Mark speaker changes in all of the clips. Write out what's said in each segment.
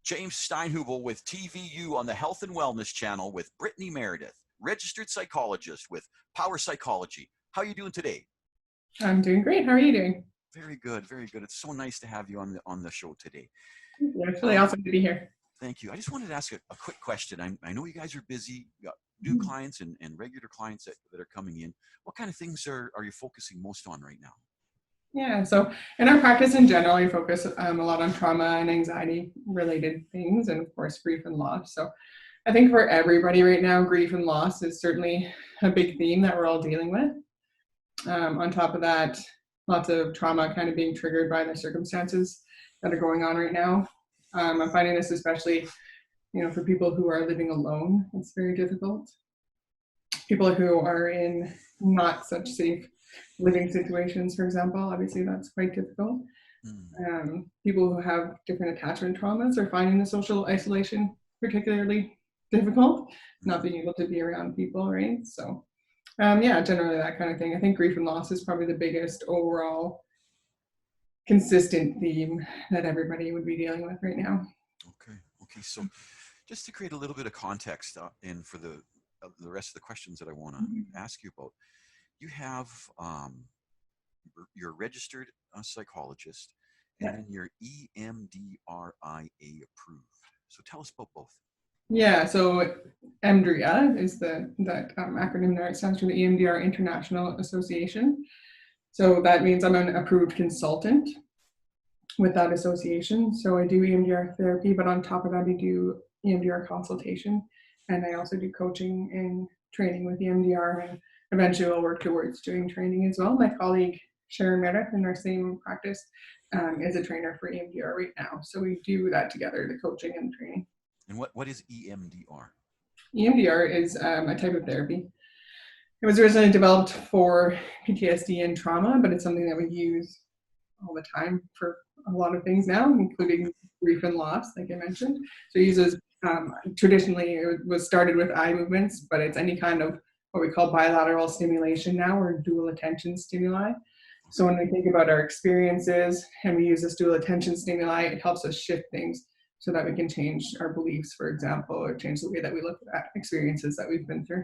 Speaker 1: James Steinhubel with TVU on the Health and Wellness Channel with Brittany Meredith, registered psychologist with Power Psychology. How are you doing today?
Speaker 2: I'm doing great. How are you doing?
Speaker 1: Very good, very good. It's so nice to have you on the show today.
Speaker 2: Yeah, it's really awesome to be here.
Speaker 1: Thank you. I just wanted to ask a quick question. I know you guys are busy. You got new clients and regular clients that are coming in. What kind of things are you focusing most on right now?
Speaker 2: Yeah, so in our practice in general, we focus a lot on trauma and anxiety related things, and of course, grief and loss. So I think for everybody right now, grief and loss is certainly a big theme that we're all dealing with. On top of that, lots of trauma kind of being triggered by the circumstances that are going on right now. I'm finding this especially, for people who are living alone, it's very difficult. People who are in not such safe living situations, for example, obviously that's quite difficult. People who have different attachment traumas are finding the social isolation particularly difficult, not being able to be around people, right? So generally that kind of thing. I think grief and loss is probably the biggest overall consistent theme that everybody would be dealing with right now.
Speaker 1: Okay. So just to create a little bit of context and for the rest of the questions that I want to ask you about, you have you're a registered psychologist, and then you're EMDRIA approved. So tell us about both.
Speaker 2: Yeah, so EMDRIA is that acronym there. It stands for the EMDR International Association. So that means I'm an approved consultant with that association. So I do EMDR therapy, but on top of that, I do EMDR consultation, and I also do coaching and training with EMDR, and eventually I'll work towards doing training as well. My colleague Sharon Meredith in our same practice is a trainer for EMDR right now. So we do that together, the coaching and training.
Speaker 1: And what is EMDR?
Speaker 2: EMDR is a type of therapy. It was originally developed for PTSD and trauma, but it's something that we use all the time for a lot of things now, including grief and loss, like I mentioned. So it uses, traditionally it was started with eye movements, but it's any kind of what we call bilateral stimulation now, or dual attention stimuli. So when we think about our experiences and we use this dual attention stimuli, it helps us shift things so that we can change our beliefs, for example, or change the way that we look at experiences that we've been through.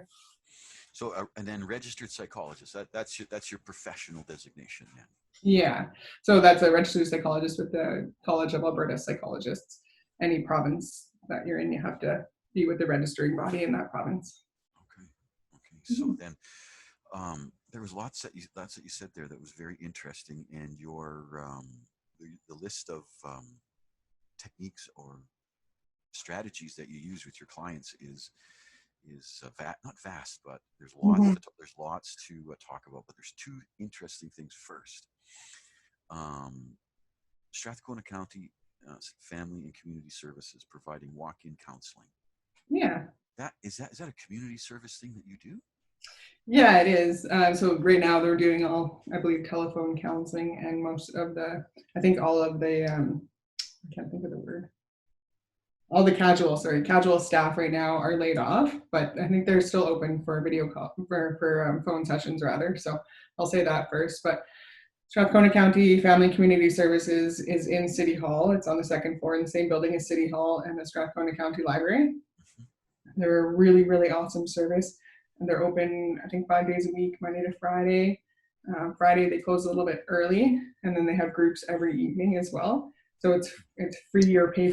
Speaker 1: So, and then registered psychologist, that's your professional designation then?
Speaker 2: Yeah, so that's a registered psychologist with the College of Alberta Psychologists. Any province that you're in, you have to be with the registering body in that province.
Speaker 1: Okay. So then, there was lots that you said there that was very interesting, and your the list of techniques or strategies that you use with your clients is not vast, but there's lots to talk about. But there's two interesting things first. Strathcona County Family and Community Services providing walk-in counseling.
Speaker 2: Yeah.
Speaker 1: Is that a community service thing that you do?
Speaker 2: Yeah, it is. So right now they're doing all, I believe, telephone counseling, and most of the, I think all of the, I can't think of the word. All the casual staff right now are laid off, but I think they're still open for video call, for phone sessions rather. So I'll say that first. But Strathcona County Family and Community Services is in City Hall. It's on the second floor in the same building as City Hall and the Strathcona County Library. They're a really, really awesome service. And they're open, I think, 5 days a week, Monday to Friday. Friday they close a little bit early, and then they have groups every evening as well. So it's free or pay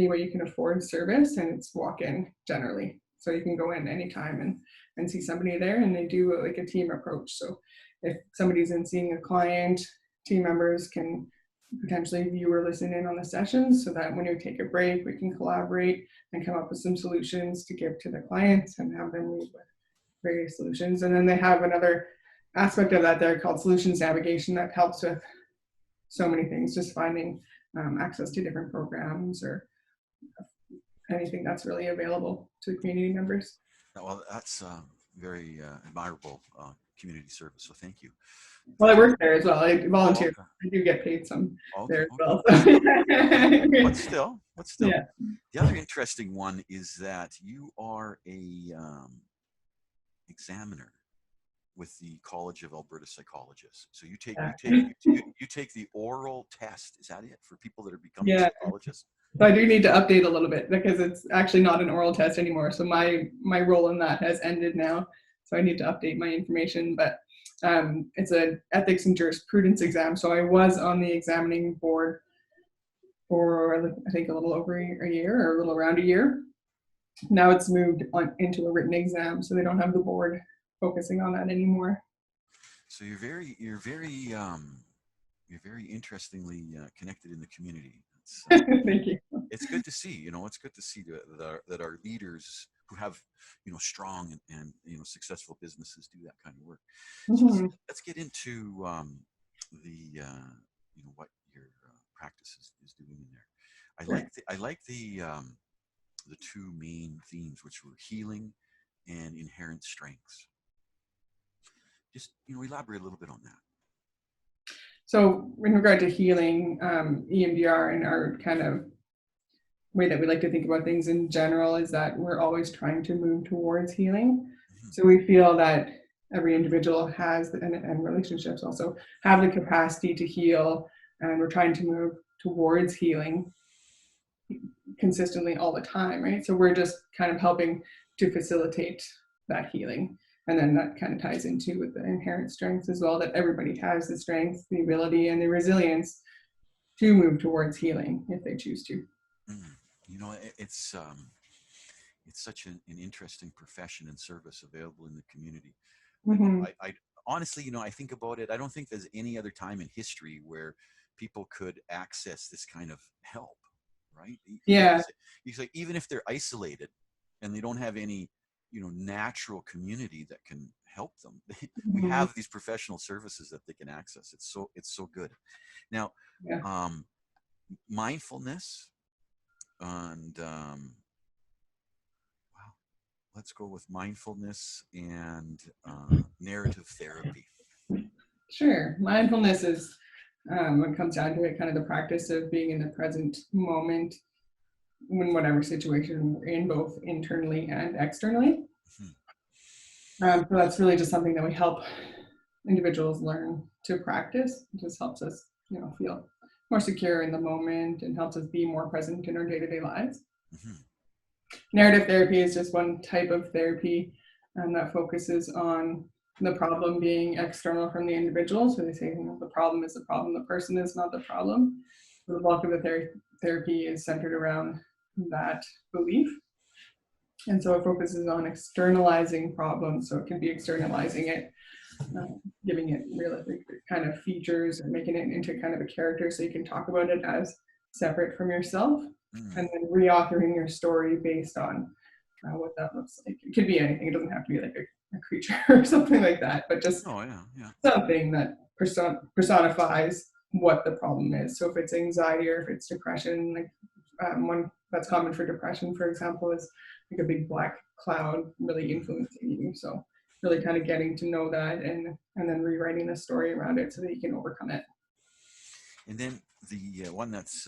Speaker 2: what you can afford service, and it's walk-in generally. So you can go in anytime and see somebody there, and they do like a team approach. So if somebody's in seeing a client, team members can potentially view or listen in on the sessions, so that when you take a break, we can collaborate and come up with some solutions to give to the clients and have them leave with various solutions. And then they have another aspect of that there called solutions navigation that helps with so many things, just finding access to different programs or anything that's really available to community members.
Speaker 1: Well, that's very admirable community service, so thank you.
Speaker 2: Well, I work there as well. I volunteer. Oh, okay. I do get paid some there as well.
Speaker 1: But still.
Speaker 2: Yeah.
Speaker 1: The other interesting one is that you are a examiner with the College of Alberta Psychologists. So you take the oral test. Is that it for people that are becoming psychologists?
Speaker 2: So I do need to update a little bit because it's actually not an oral test anymore. So my role in that has ended now. So I need to update my information. But it's an ethics and jurisprudence exam. So I was on the examining board for I think a little over a year or a little around a year. Now it's moved on into a written exam, so they don't have the board focusing on that anymore.
Speaker 1: So you're very interestingly connected in the community.
Speaker 2: Thank you.
Speaker 1: It's good to see. It's good to see that our leaders who have strong and successful businesses do that kind of work. So
Speaker 2: Mm-hmm.
Speaker 1: let's get into the what your practice is doing in there. I like the two main themes, which were healing and inherent strengths. Just elaborate a little bit on that.
Speaker 2: So in regard to healing, EMDR and our kind of way that we like to think about things in general is that we're always trying to move towards healing. Mm-hmm. So we feel that every individual has, and relationships also have the capacity to heal, and we're trying to move towards healing consistently all the time, right? So we're just kind of helping to facilitate that healing. And then that kind of ties into with the inherent strengths as well, that everybody has the strength, the ability, and the resilience to move towards healing if they choose to.
Speaker 1: It's such an interesting profession and service available in the community. Mm-hmm. I honestly, I think about it. I don't think there's any other time in history where people could access this kind of help, right?
Speaker 2: Yeah.
Speaker 1: It's like even if they're isolated and they don't have any, natural community that can help them, we have these professional services that they can access. It's so good. Now, yeah. Mindfulness and let's go with mindfulness and narrative therapy.
Speaker 2: Sure. Mindfulness is, when it comes down to it, kind of the practice of being in the present moment in whatever situation we're in, both internally and externally. Mm-hmm. So that's really just something that we help individuals learn to practice. It just helps us, feel more secure in the moment and helps us be more present in our day-to-day lives. Mm-hmm. Narrative therapy is just one type of therapy that focuses on the problem being external from the individual. So they say, the problem is the problem, the person is not the problem. So the bulk of the therapy is centered around that belief. And so it focuses on externalizing problems. So it can be externalizing it, giving it realistic kind of features and making it into kind of a character so you can talk about it as separate from yourself. Mm. And then reauthoring your story based on what that looks like. It could be anything. It doesn't have to be like a creature or something like that, but just something that personifies what the problem is. So if it's anxiety or if it's depression, like one that's common for depression, for example, is like a big black cloud really influencing you. So really kind of getting to know that and then rewriting the story around it so that you can overcome it.
Speaker 1: And then the one that's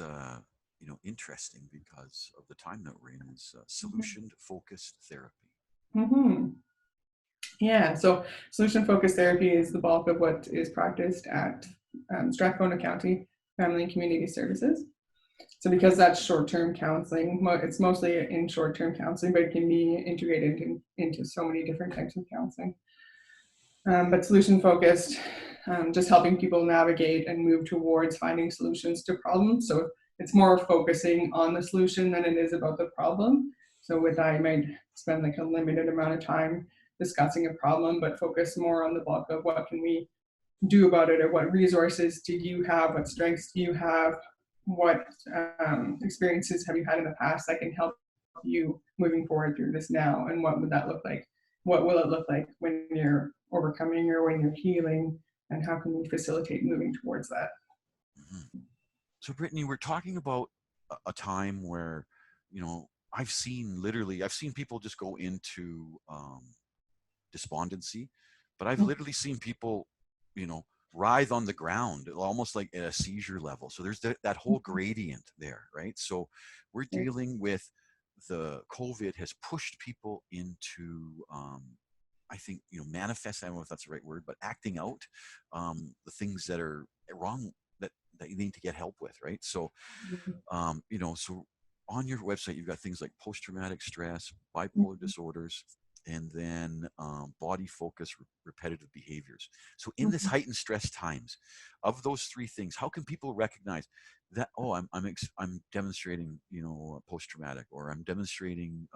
Speaker 1: interesting because of the time that we're in is solution-focused therapy.
Speaker 2: Mm-hmm. Yeah, so solution-focused therapy is the bulk of what is practiced at Strathcona County Family and Community Services. So because that's short-term counseling, it's mostly in short-term counseling, but it can be integrated into so many different types of counseling. But solution-focused, just helping people navigate and move towards finding solutions to problems. So it's more focusing on the solution than it is about the problem. So with that, you might spend like a limited amount of time discussing a problem, but focus more on the bulk of what can we do about it, or what resources do you have, what strengths do you have, what experiences have you had in the past that can help you moving forward through this now, and what would that look like? What will it look like when you're overcoming or when you're healing, and how can we facilitate moving towards that?
Speaker 1: Mm-hmm. So Brittany, we're talking about a time where, I've seen people just go into despondency, but I've literally seen people, writhe on the ground, almost like at a seizure level. So there's that whole gradient there, right? So we're dealing with the COVID has pushed people into, I think, manifest, I don't know if that's the right word, but acting out the things that are wrong that you need to get help with, right? So, so on your website, you've got things like post-traumatic stress, bipolar disorders, and then body focus repetitive behaviors. So in this
Speaker 2: Mhm.
Speaker 1: heightened stress times, of those three things, how can people recognize that, oh, I'm demonstrating, post-traumatic, or I'm demonstrating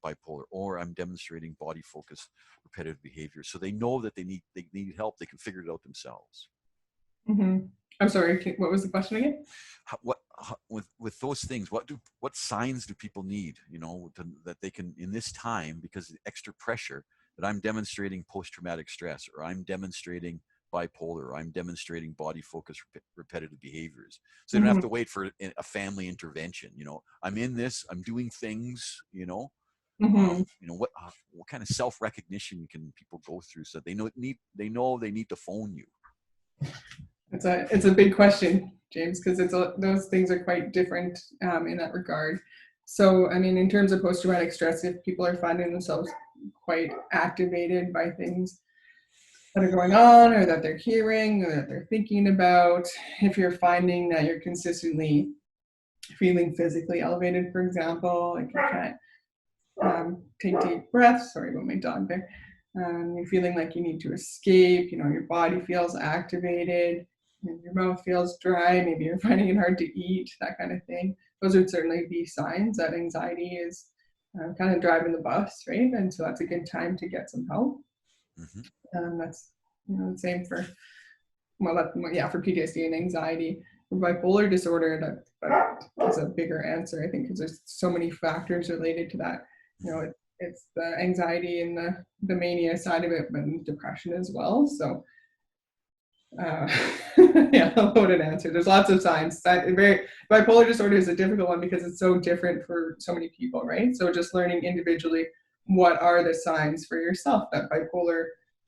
Speaker 1: bipolar, or I'm demonstrating body focus repetitive behavior, so they know that they need help, they can figure it out themselves.
Speaker 2: Mhm. I'm sorry, what was the question again?
Speaker 1: With those things, what signs do people need, that they can, in this time, because of the extra pressure, that I'm demonstrating post-traumatic stress, or I'm demonstrating bipolar, or I'm demonstrating body focus repetitive behaviors, so they don't have
Speaker 2: Mhm.
Speaker 1: to wait for a family intervention. I'm in this, I'm doing things,
Speaker 2: Mhm.
Speaker 1: what kind of self-recognition can people go through, so they need to phone you?
Speaker 2: It's a big question, James, because those things are quite different in that regard. So, I mean, in terms of post-traumatic stress, if people are finding themselves quite activated by things that are going on, or that they're hearing, or that they're thinking about, if you're finding that you're consistently feeling physically elevated, for example, like you can't take deep breaths. Sorry about my dog there. You're feeling like you need to escape. Your body feels activated, and your mouth feels dry. Maybe you're finding it hard to eat, that kind of thing. Those would certainly be signs that anxiety is kind of driving the bus, right? And so that's a good time to get some help.
Speaker 1: Hmm.
Speaker 2: That's the same for for PTSD and anxiety. For bipolar disorder, that's a bigger answer, I think, because there's so many factors related to that.
Speaker 1: Hmm.
Speaker 2: It's the anxiety and the mania side of it, but depression as well. So, uh, yeah, a loaded answer. There's lots of signs. Bipolar disorder is a difficult one because it's so different for so many people, right? So just learning individually what are the signs for yourself that bipolar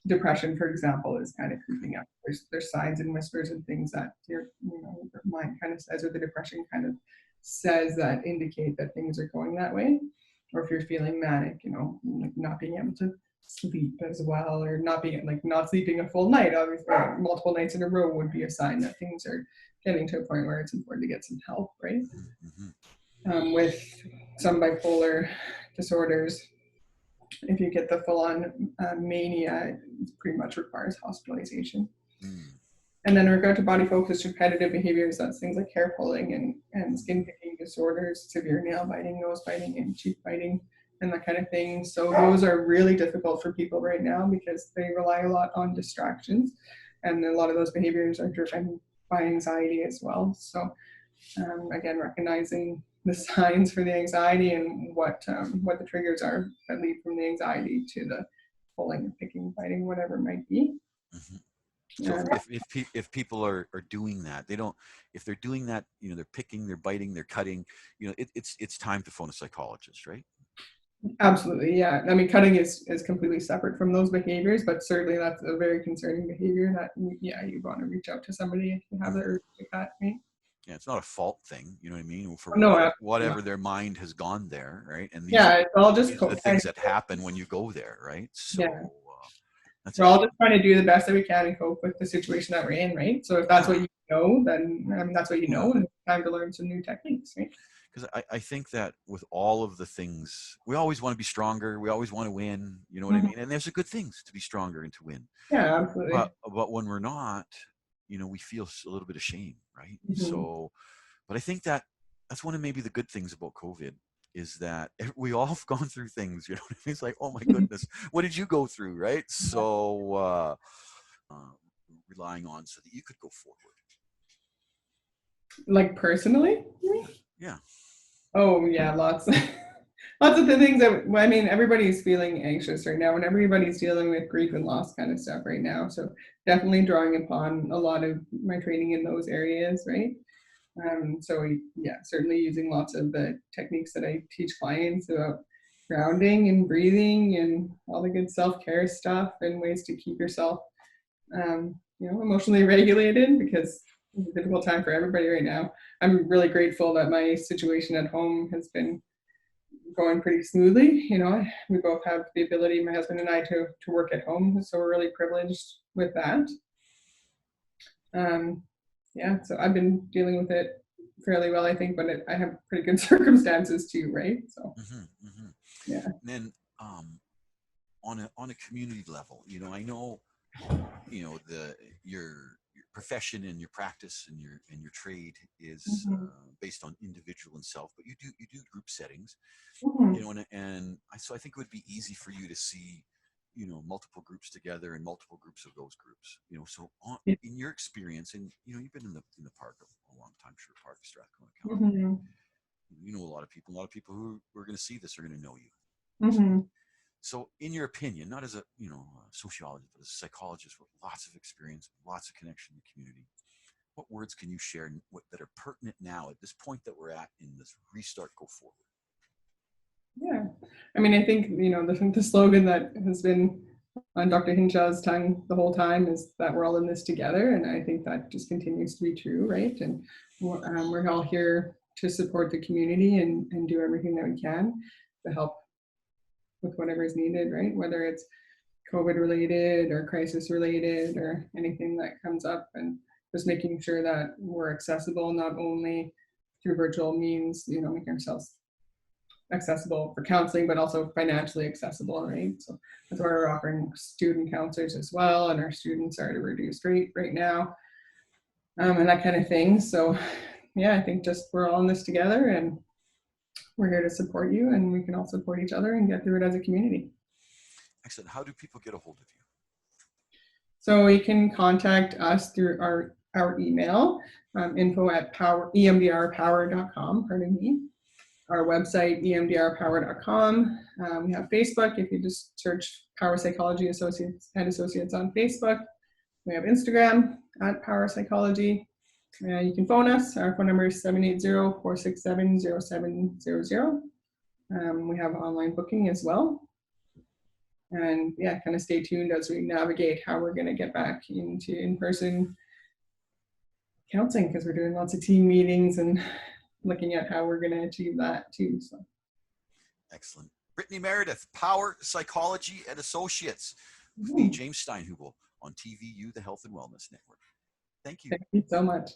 Speaker 2: depression, for example, is kind of creeping up. There's signs and whispers and things that your mind kind of says, or the depression kind of says, that indicate that things are going that way. Or if you're feeling manic, like not being able to sleep as well, or not sleeping a full night, obviously, multiple nights in a row would be a sign that things are getting to a point where it's important to get some help, right?
Speaker 1: Hmm.
Speaker 2: With some bipolar disorders, if you get the full-on mania, it pretty much requires hospitalization.
Speaker 1: Hmm.
Speaker 2: And then in regard to body focused repetitive behaviors, that's things like hair pulling and skin picking disorders, severe nail biting, nose biting, and cheek biting, and that kind of thing. So those are really difficult for people right now because they rely a lot on distractions. And a lot of those behaviors are driven by anxiety as well. So again, recognizing the signs for the anxiety and what the triggers are that lead from the anxiety to the pulling, picking, biting, whatever it might be.
Speaker 1: Hmm. So
Speaker 2: Um,
Speaker 1: if people are doing that, they don't. If they're doing that, they're picking, they're biting, they're cutting. It's time to phone a psychologist, right?
Speaker 2: Absolutely, yeah. I mean, cutting is completely separate from those behaviors, but certainly that's a very concerning behavior that, yeah, you want to reach out to somebody if you have the
Speaker 1: Hmm.
Speaker 2: urge to cut, right?
Speaker 1: Yeah, it's not a fault thing. You know what I mean? For
Speaker 2: No, absolutely not.
Speaker 1: whatever their mind has gone there, right? And
Speaker 2: Yeah, it's all just
Speaker 1: these are the
Speaker 2: kind
Speaker 1: things that happen when you go there, right?
Speaker 2: yeah.
Speaker 1: So that's
Speaker 2: We're all
Speaker 1: interesting.
Speaker 2: just trying to do the best that we can and cope with the situation that we're in, right? So if that's
Speaker 1: Yeah,
Speaker 2: what you know, then I mean that's what you
Speaker 1: yeah.
Speaker 2: know, and it's time to learn some new techniques, right?
Speaker 1: Because I think that with all of the things, we always want to be stronger. We always want to win. You know what I
Speaker 2: Mhm.
Speaker 1: mean? And there's a good things to be stronger and to win.
Speaker 2: Yeah,
Speaker 1: But
Speaker 2: absolutely.
Speaker 1: when we're not, we feel a little bit of shame, right?
Speaker 2: Mhm.
Speaker 1: So, but I think that that's one of maybe the good things about COVID is that we all have gone through things. You know what I mean? It's like, oh my goodness, what did you go through, right? So, uh, relying on so that you could go forward.
Speaker 2: Like personally?
Speaker 1: Yeah.
Speaker 2: Oh yeah, lots. Lots of the things that, well, I mean, everybody's feeling anxious right now, and everybody's dealing with grief and loss kind of stuff right now. So definitely drawing upon a lot of my training in those areas, right? So yeah, certainly using lots of the techniques that I teach clients about grounding and breathing and all the good self-care stuff and ways to keep yourself, emotionally regulated, because it's a difficult time for everybody right now. I'm really grateful that my situation at home has been going pretty smoothly. We both have the ability, my husband and I, to work at home, so we're really privileged with that. Yeah, so I've been dealing with it fairly well, I think, but I have pretty good circumstances too, right? So yeah.
Speaker 1: And then on a community level, I know your profession and your practice and your trade is based on individual and self, but you do group settings, so I think it would be easy for you to see multiple groups together and multiple groups of those groups, so in your experience, and you've been in the park a long time, Sure Park, Strathcona, Calgary. You know a lot of people who are going to see this are going to know you. So in your opinion, not as a sociologist, but as a psychologist with lots of experience, lots of connection to the community, what words can you share that are pertinent now at this point that we're at in this restart, go forward?
Speaker 2: Yeah, I mean, I think the slogan that has been on Dr. Hinshaw's tongue the whole time is that we're all in this together, and I think that just continues to be true, right? And we're all here to support the community and do everything that we can to help with whatever is needed, right? Whether it's COVID related or crisis related or anything that comes up, and just making sure that we're accessible, not only through virtual means, making ourselves accessible for counseling, but also financially accessible, right? So that's why we're offering student counselors as well, and our students are at a reduced rate right now, and that kind of thing. So yeah, I think just we're all in this together, and we're here to support you, and we can all support each other and get through it as a community.
Speaker 1: Excellent. How do people get a hold of you?
Speaker 2: So you can contact us through our email, info@emdrpower.com, pardon me. Our website, emdrpower.com. We have Facebook. If you just search Power Psychology Associates on Facebook. We have Instagram @Power Psychology. You can phone us. Our phone number is 780-467-0700. We have online booking as well. And yeah, kind of stay tuned as we navigate how we're going to get back into in-person counseling, because we're doing lots of team meetings and looking at how we're going to achieve that too. So
Speaker 1: excellent. Brittany Meredith, Power Psychology and Associates, with me, James Steinhubel, on TVU, the Health and Wellness Network. Thank you.
Speaker 2: Thank you so much.